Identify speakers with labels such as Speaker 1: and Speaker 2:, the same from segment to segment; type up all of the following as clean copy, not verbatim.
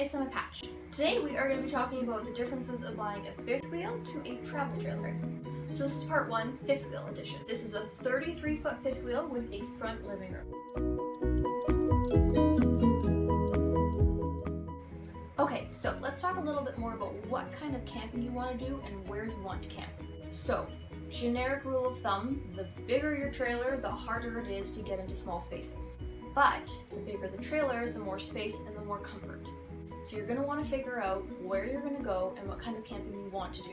Speaker 1: it's Emma Patch. Today we are going to be talking about the differences of buying a fifth wheel to a travel trailer. So this is part 1, fifth wheel edition. This is a 33-foot fifth wheel with a front living room. Okay, so let's talk a little bit more about what kind of camping you want to do and where you want to camp. So, generic rule of thumb, the bigger your trailer, the harder it is to get into small spaces. But the bigger the trailer, the more space and the more comfort. So you're going to want to figure out where you're going to go and what kind of camping you want to do.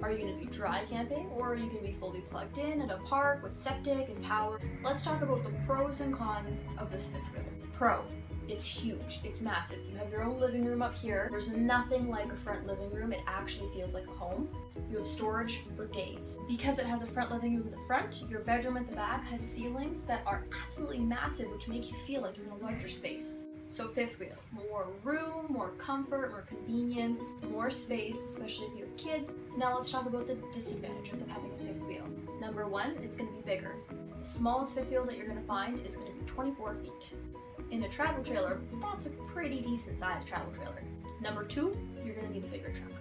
Speaker 1: Are you going to be dry camping, or are you going to be fully plugged in at a park with septic and power? Let's talk about the pros and cons of this fifth wheel. Pro, it's huge, it's massive. You have your own living room up here. There's nothing like a front living room. It actually feels like a home. You have storage for days. Because it has a front living room in the front, your bedroom at the back has ceilings that are absolutely massive, which make you feel like you're in a larger space. So fifth wheel, more room, more comfort, more convenience, more space, especially if you have kids. Now let's talk about the disadvantages of having a fifth wheel. Number 1, it's going to be bigger. The smallest fifth wheel that you're going to find is going to be 24 feet. In a travel trailer, that's a pretty decent sized travel trailer. Number 2, you're going to need a bigger truck.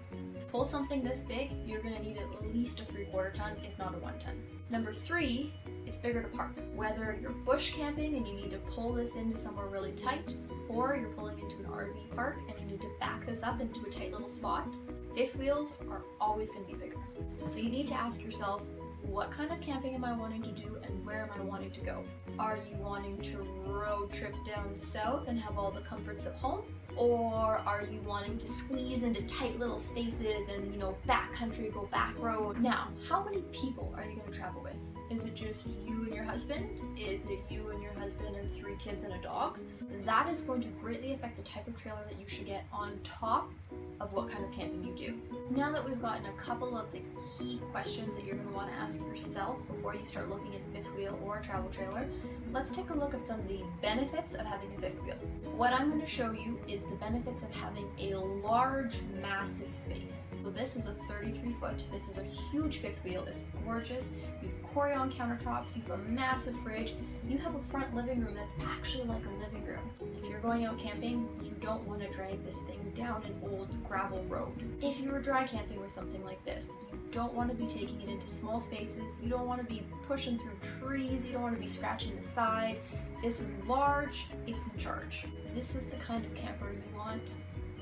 Speaker 1: Pull something this big, you're going to need at least a 3/4 ton, if not a 1 ton. Number 3, it's bigger to park. Whether you're bush camping and you need to pull this into somewhere really tight, or you're pulling into an RV park and you need to back this up into a tight little spot, fifth wheels are always going to be bigger. So you need to ask yourself, what kind of camping am I wanting to do and where am I wanting to go? Are you wanting to road trip down south and have all the comforts of home? Or are you wanting to squeeze into tight little spaces and, back country, go back road? Now, how many people are you going to travel with? Is it just you and your husband? Is it you and your husband and 3 kids and a dog? That is going to greatly affect the type of trailer that you should get on top of what kind of camping you do. Now that we've gotten a couple of the key questions that you're going to want to ask yourself before you start looking at a fifth wheel or a travel trailer, let's take a look at some of the benefits of having a fifth wheel. What I'm going to show you is the benefits of having a large, massive space. So this is a 33-foot, this is a huge fifth wheel, it's gorgeous. You have Corian countertops, you have a massive fridge, you have a front living room that's actually like a living room. If you're going out camping, you don't want to drag this thing down an old gravel road. If you were dry camping with something like this, you don't want to be taking it into small spaces, you don't want to be pushing through trees, you don't want to be scratching the side. This is large, it's in charge. This is the kind of camper you want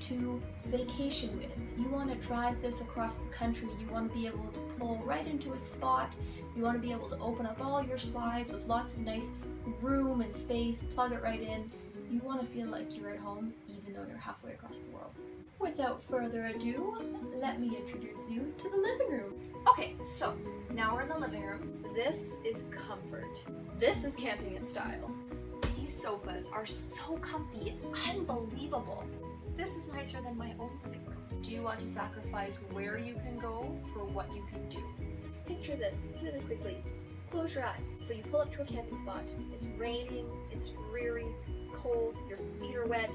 Speaker 1: to vacation with. You want to drive this across the country, you want to be able to pull right into a spot, you want to be able to open up all your slides with lots of nice room and space, plug it right in. You want to feel like you're at home even though you're halfway across the world. Without further ado, let me introduce you to the living room. Okay, so now we're in the living room. This is comfort. This is camping in style. These sofas are so comfy, it's unbelievable. This is nicer than my own living room. Do you want to sacrifice where you can go for what you can do? Picture this really quickly. Close your eyes. So you pull up to a camping spot. It's raining, it's dreary, it's cold, your feet are wet.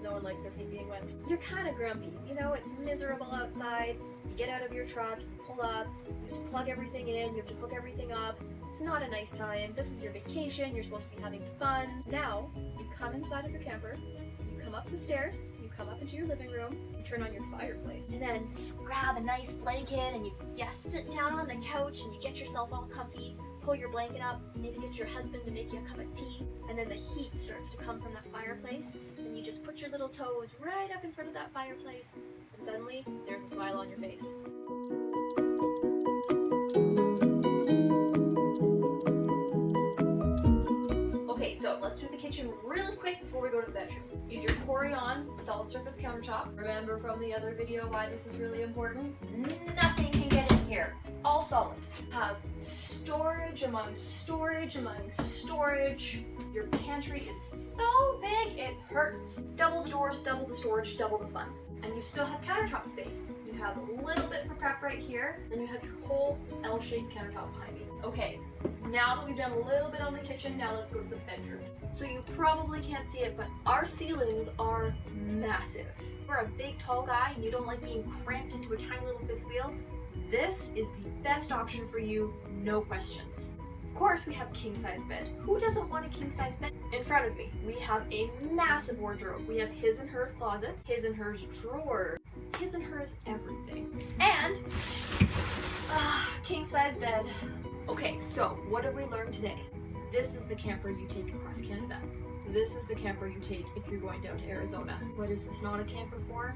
Speaker 1: No one likes their feet being wet. You're kind of grumpy. It's miserable outside. You get out of your truck, you pull up, you have to plug everything in, you have to hook everything up. It's not a nice time. This is your vacation. You're supposed to be having fun. Now, you come inside of your camper, you come up the stairs, you come up into your living room, you turn on your fireplace, and then grab a nice blanket and you sit down on the couch and you get yourself all comfy, pull your blanket up, maybe get your husband to make you a cup of tea, and then the heat starts to come from that fireplace, and you just put your little toes right up in front of that fireplace, and suddenly there's a smile on your face. Okay, so let's do the kitchen really quick before we go to the bedroom. You have your Corian solid surface countertop. Remember from the other video why this is really important? Nothing can get in here. All solid. Have storage among storage among storage. Your pantry is so big it hurts. Double the doors, double the storage, double the fun. And you still have countertop space. You have a little bit for prep right here, and you have your whole L-shaped countertop behind me. Okay, now that we've done a little bit on the kitchen, now let's go to the bedroom. So you probably can't see it, but our ceilings are massive. If you're a big, tall guy and you don't like being cramped into a tiny little fifth wheel, this is the best option for you, no questions.
Speaker 2: Of course, we have a king size bed. Who doesn't want a king size bed? In front of me, we have a massive wardrobe. We have his and hers closets, his and hers drawers, his and hers everything. And king size bed. Okay, so what have we learned today? This is the camper you take across Canada. This is the camper you take if you're going down to Arizona. What is this not a camper for?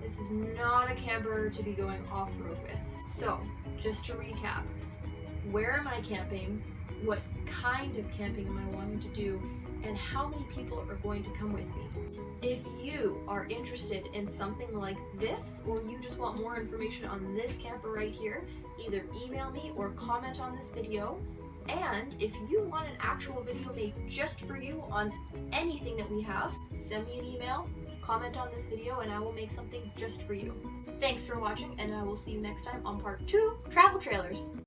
Speaker 2: This is not a camper to be going off-road with. So, just to recap, where am I camping? What kind of camping am I wanting to do? And how many people are going to come with me? If you are interested in something like this, or you just want more information on this camper right here, either email me or comment on this video. And if you want an actual video made just for you on anything that we have, send me an email, comment on this video, and I will make something just for you. Thanks for watching, and I will see you next time on part 2, Travel Trailers.